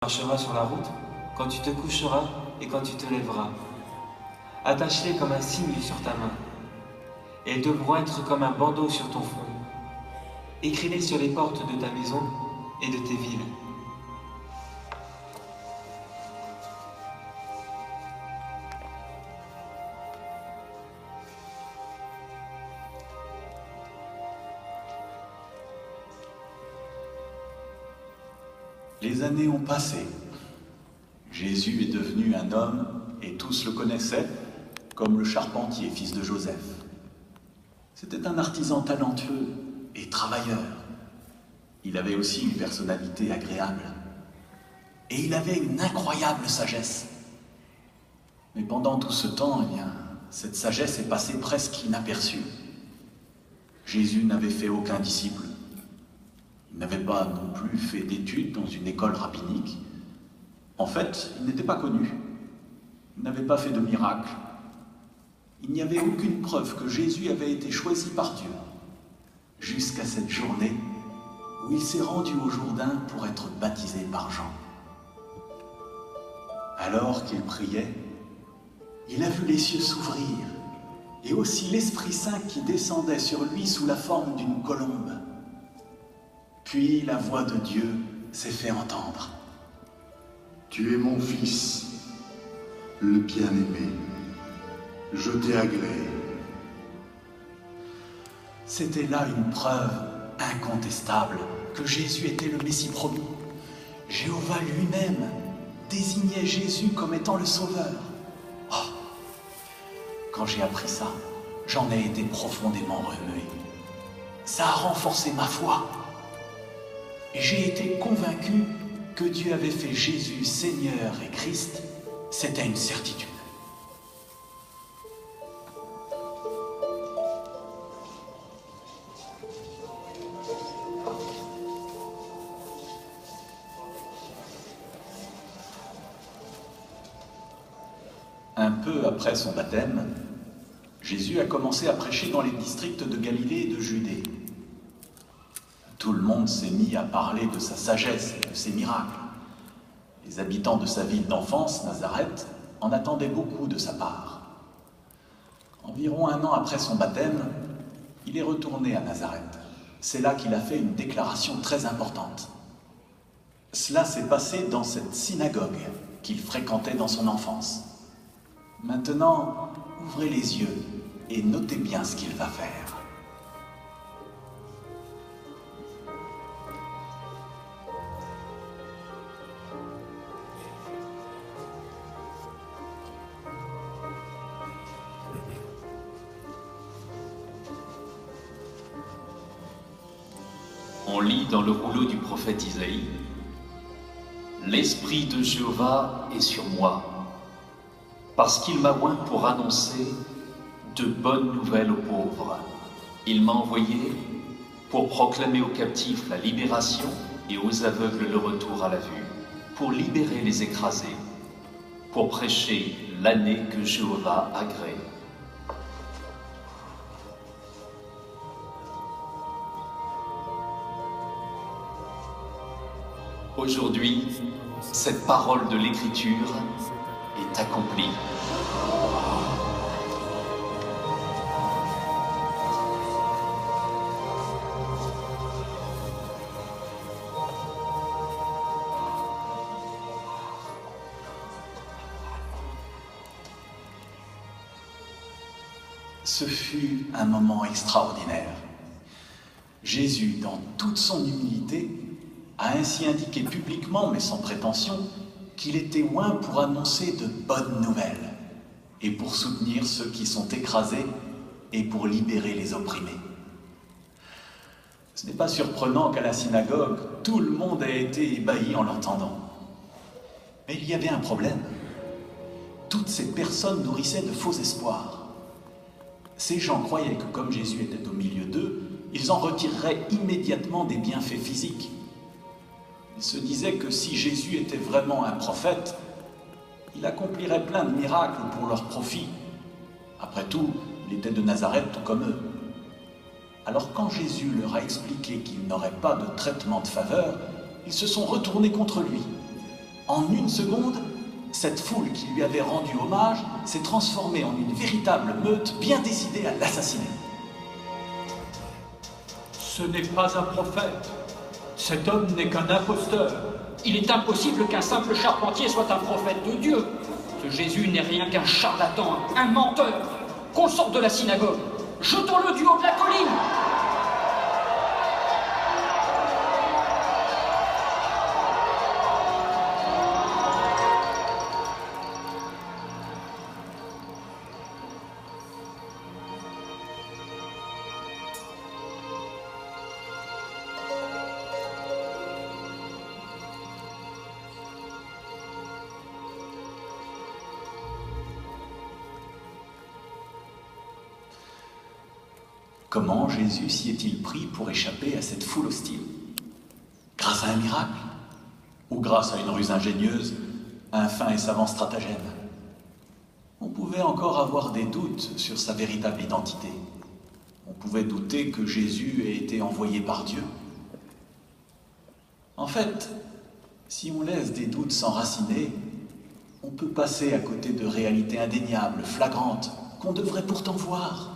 marcheras sur la route, quand tu te coucheras et quand tu te lèveras. Attache-les comme un signe sur ta main. Elles devront être comme un bandeau sur ton front. Écris-les sur les portes de ta maison et de tes villes. Les années ont passé. Jésus est devenu un homme et tous le connaissaient comme le charpentier, fils de Joseph. C'était un artisan talentueux et travailleur. Il avait aussi une personnalité agréable. Et il avait une incroyable sagesse. Mais pendant tout ce temps, cette sagesse est passée presque inaperçue. Jésus n'avait fait aucun disciple. Il n'avait pas non plus fait d'études dans une école rabbinique. En fait, il n'était pas connu. Il n'avait pas fait de miracle. Il n'y avait aucune preuve que Jésus avait été choisi par Dieu. Jusqu'à cette journée où il s'est rendu au Jourdain pour être baptisé par Jean. Alors qu'il priait, il a vu les cieux s'ouvrir et aussi l'Esprit Saint qui descendait sur lui sous la forme d'une colombe. Puis la voix de Dieu s'est fait entendre. Tu es mon fils, le bien-aimé. Je t'ai agréé. C'était là une preuve incontestable que Jésus était le Messie promis. Jéhovah lui-même désignait Jésus comme étant le Sauveur. Oh, quand j'ai appris ça, j'en ai été profondément remué. Ça a renforcé ma foi. Et j'ai été convaincu que Dieu avait fait Jésus Seigneur et Christ. C'était une certitude. Un peu après son baptême, Jésus a commencé à prêcher dans les districts de Galilée et de Judée. Tout le monde s'est mis à parler de sa sagesse et de ses miracles. Les habitants de sa ville d'enfance, Nazareth, en attendaient beaucoup de sa part. Environ 1 an après son baptême, il est retourné à Nazareth. C'est là qu'il a fait une déclaration très importante. Cela s'est passé dans cette synagogue qu'il fréquentait dans son enfance. Maintenant, ouvrez les yeux et notez bien ce qu'il va faire. On lit dans le rouleau du prophète Isaïe, « L'Esprit de Jéhovah est sur moi, parce qu'il m'a oint pour annoncer de bonnes nouvelles aux pauvres. Il m'a envoyé pour proclamer aux captifs la libération et aux aveugles le retour à la vue, pour libérer les écrasés, pour prêcher l'année que Jéhovah agrée. » Aujourd'hui, cette parole de l'Écriture est accomplie. Ce fut un moment extraordinaire. Jésus, dans toute son humilité, a ainsi indiqué publiquement, mais sans prétention, qu'il était oint pour annoncer de bonnes nouvelles et pour soutenir ceux qui sont écrasés et pour libérer les opprimés. Ce n'est pas surprenant qu'à la synagogue, tout le monde ait été ébahi en l'entendant. Mais il y avait un problème. Toutes ces personnes nourrissaient de faux espoirs. Ces gens croyaient que comme Jésus était au milieu d'eux, ils en retireraient immédiatement des bienfaits physiques. Ils se disaient que si Jésus était vraiment un prophète, il accomplirait plein de miracles pour leur profit. Après tout, il était de Nazareth tout comme eux. Alors quand Jésus leur a expliqué qu'il n'aurait pas de traitement de faveur, ils se sont retournés contre lui. En une seconde, cette foule qui lui avait rendu hommage s'est transformée en une véritable meute bien décidée à l'assassiner. Ce n'est pas un prophète. Cet homme n'est qu'un imposteur. Il est impossible qu'un simple charpentier soit un prophète de Dieu. Ce Jésus n'est rien qu'un charlatan, un menteur. Qu'on le sorte de la synagogue. Jetons-le du haut de la colline. Comment Jésus s'y est-il pris pour échapper à cette foule hostile? Grâce à un miracle? Ou grâce à une ruse ingénieuse, un fin et savant stratagème? On pouvait encore avoir des doutes sur sa véritable identité. On pouvait douter que Jésus ait été envoyé par Dieu. En fait, si on laisse des doutes s'enraciner, on peut passer à côté de réalités indéniables, flagrantes, qu'on devrait pourtant voir.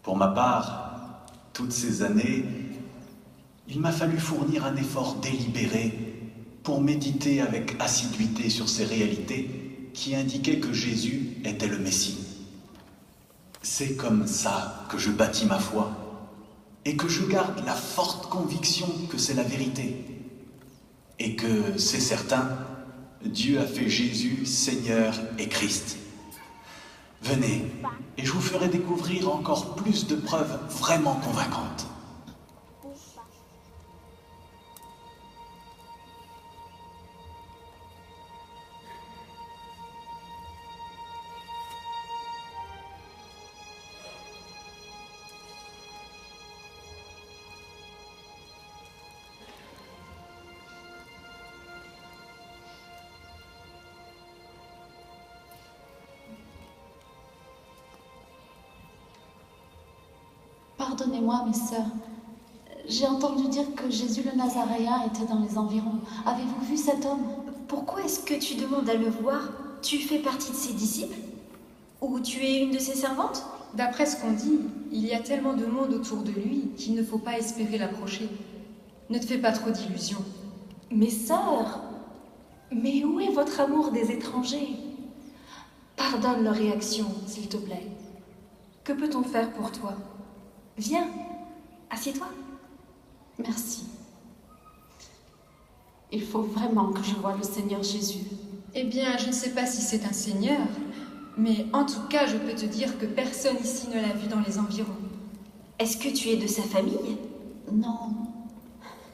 Pour ma part, toutes ces années, il m'a fallu fournir un effort délibéré pour méditer avec assiduité sur ces réalités qui indiquaient que Jésus était le Messie. C'est comme ça que je bâtis ma foi et que je garde la forte conviction que c'est la vérité et que, c'est certain, Dieu a fait Jésus Seigneur et Christ. Venez, et je vous ferai découvrir encore plus de preuves vraiment convaincantes. Pardonnez-moi, mes sœurs. J'ai entendu dire que Jésus le Nazaréen était dans les environs. Avez-vous vu cet homme? Pourquoi est-ce que tu demandes à le voir? Tu fais partie de ses disciples? Ou tu es une de ses servantes? D'après ce qu'on dit, il y a tellement de monde autour de lui qu'il ne faut pas espérer l'approcher. Ne te fais pas trop d'illusions. Mes sœurs, mais où est votre amour des étrangers? Pardonne leur réaction, s'il te plaît. Que peut-on faire pour toi? Viens, assieds-toi. Merci. Il faut vraiment que je voie le Seigneur Jésus. Eh bien, je ne sais pas si c'est un seigneur, mais en tout cas, je peux te dire que personne ici ne l'a vu dans les environs. Est-ce que tu es de sa famille? Non,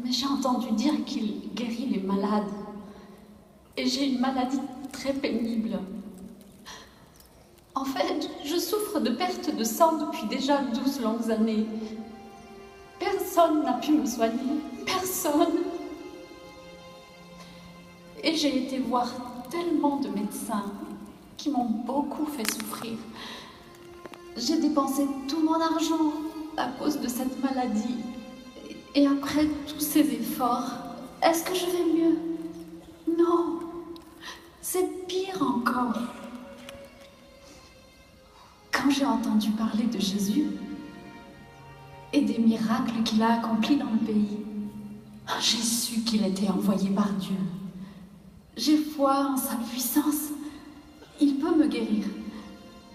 mais j'ai entendu dire qu'il guérit les malades. Et j'ai une maladie très pénible. En fait, je souffre de perte de sang depuis déjà 12 longues années. Personne n'a pu me soigner. Personne. Et j'ai été voir tellement de médecins qui m'ont beaucoup fait souffrir. J'ai dépensé tout mon argent à cause de cette maladie. Et après tous ces efforts, est-ce que je vais mieux? Non. C'est pire encore. Quand j'ai entendu parler de Jésus et des miracles qu'il a accomplis dans le pays, j'ai su qu'il était envoyé par Dieu. J'ai foi en sa puissance. Il peut me guérir.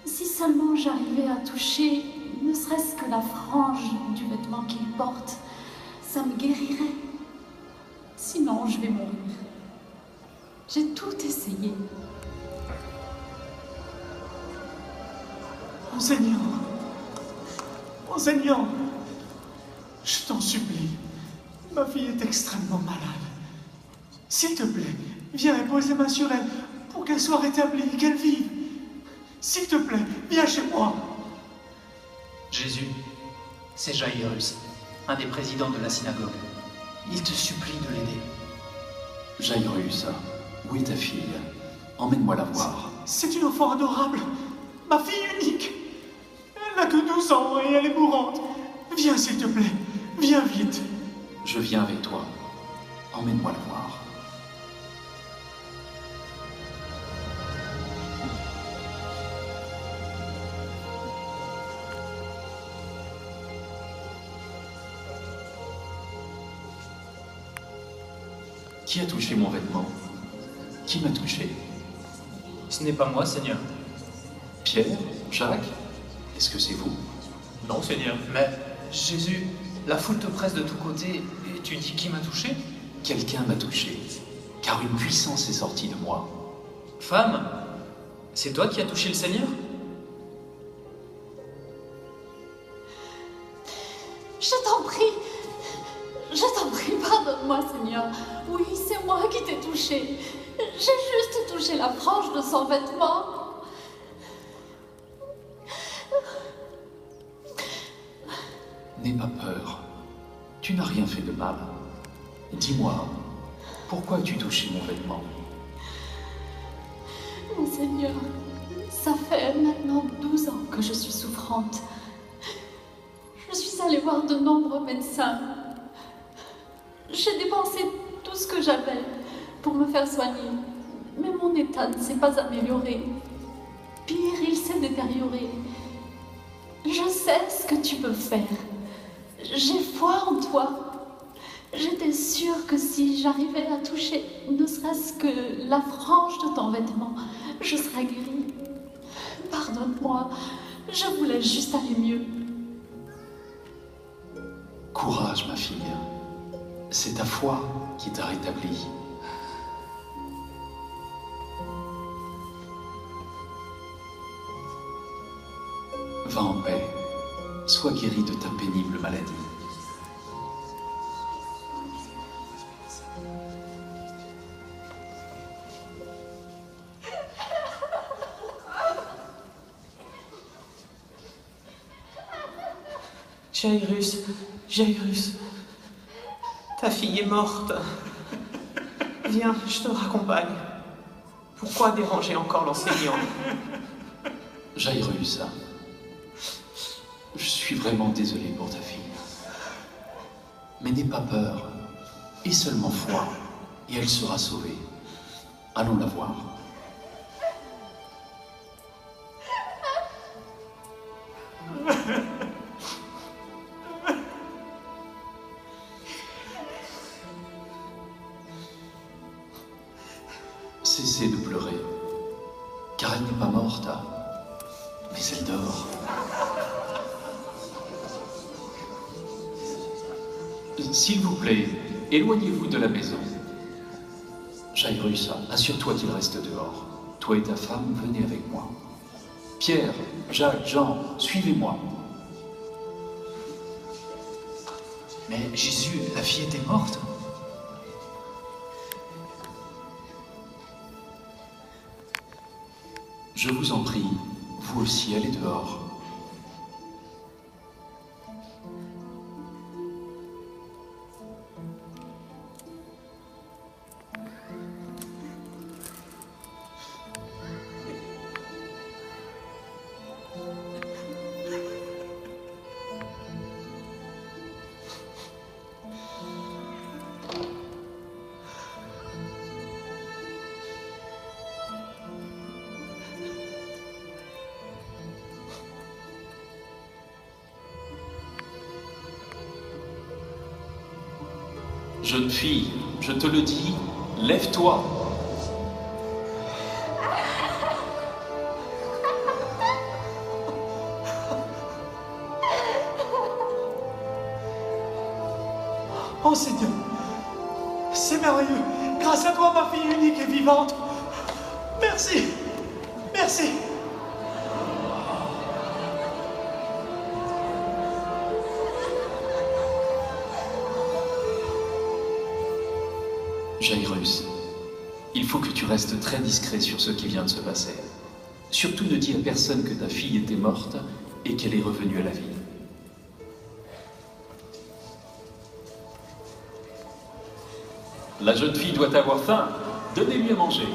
Si seulement j'arrivais à toucher, ne serait-ce que la frange du vêtement qu'il porte, ça me guérirait. Sinon, je vais mourir. J'ai tout essayé. Enseignant, enseignant, je t'en supplie, ma fille est extrêmement malade. S'il te plaît, viens et pose les mains sur elle pour qu'elle soit rétablie et qu'elle vive. S'il te plaît, viens chez moi. Jésus, c'est Jairus, un des présidents de la synagogue. Il te supplie de l'aider. Jairus, où est ta fille? Emmène-moi la voir. C'est une enfant adorable, ma fille unique. Elle n'a que 12 ans et elle est mourante. Viens s'il te plaît, viens vite. Je viens avec toi. Emmène-moi la voir. Qui a touché mon vêtement? Qui m'a touché? Ce n'est pas moi, Seigneur. Pierre? Jacques? Est-ce que c'est vous? Non, Seigneur. Mais, Jésus, la foule te presse de tous côtés et tu dis qui m'a touché? Quelqu'un m'a touché, car une puissance est sortie de moi. Femme, c'est toi qui as touché le Seigneur? Je t'en prie, pardonne-moi, Seigneur. Oui, c'est moi qui t'ai touché. J'ai juste touché la frange de son vêtement. N'aie pas peur, tu n'as rien fait de mal. Dis-moi, pourquoi as-tu touché mon vêtement? Mon Seigneur, ça fait maintenant 12 ans que je suis souffrante. Je suis allée voir de nombreux médecins. J'ai dépensé tout ce que j'avais pour me faire soigner. Mais mon état ne s'est pas amélioré. Pire, il s'est détérioré. Je sais ce que tu peux faire. J'ai foi en toi. J'étais sûre que si j'arrivais à toucher ne serait-ce que la frange de ton vêtement, je serais guérie. Pardonne-moi, je voulais juste aller mieux. Courage, ma fille. C'est ta foi qui t'a rétablie. Va en paix. Sois guérie de ta pénible maladie. Jairus, Jairus, ta fille est morte. Viens, je te raccompagne. Pourquoi déranger encore l'enseignant? Jairus, je suis vraiment désolé pour ta fille. Mais n'aie pas peur, aie seulement foi, et elle sera sauvée. Allons la voir. Cessez de pleurer, car elle n'est pas morte, mais elle dort. S'il vous plaît, éloignez-vous de la maison. Jairus, assure-toi qu'il reste dehors. Toi et ta femme, venez avec moi. Pierre, Jacques, Jean, suivez-moi. Mais Jésus, la fille était morte. Je vous en prie, vous aussi, allez dehors. Jeune fille, je te le dis, lève-toi. Oh Seigneur, c'est merveilleux. Grâce à toi, ma fille unique et vivante. Merci, merci. Jairus, il faut que tu restes très discret sur ce qui vient de se passer. Surtout ne dis à personne que ta fille était morte et qu'elle est revenue à la vie. La jeune fille doit avoir faim. Donnez-lui à manger.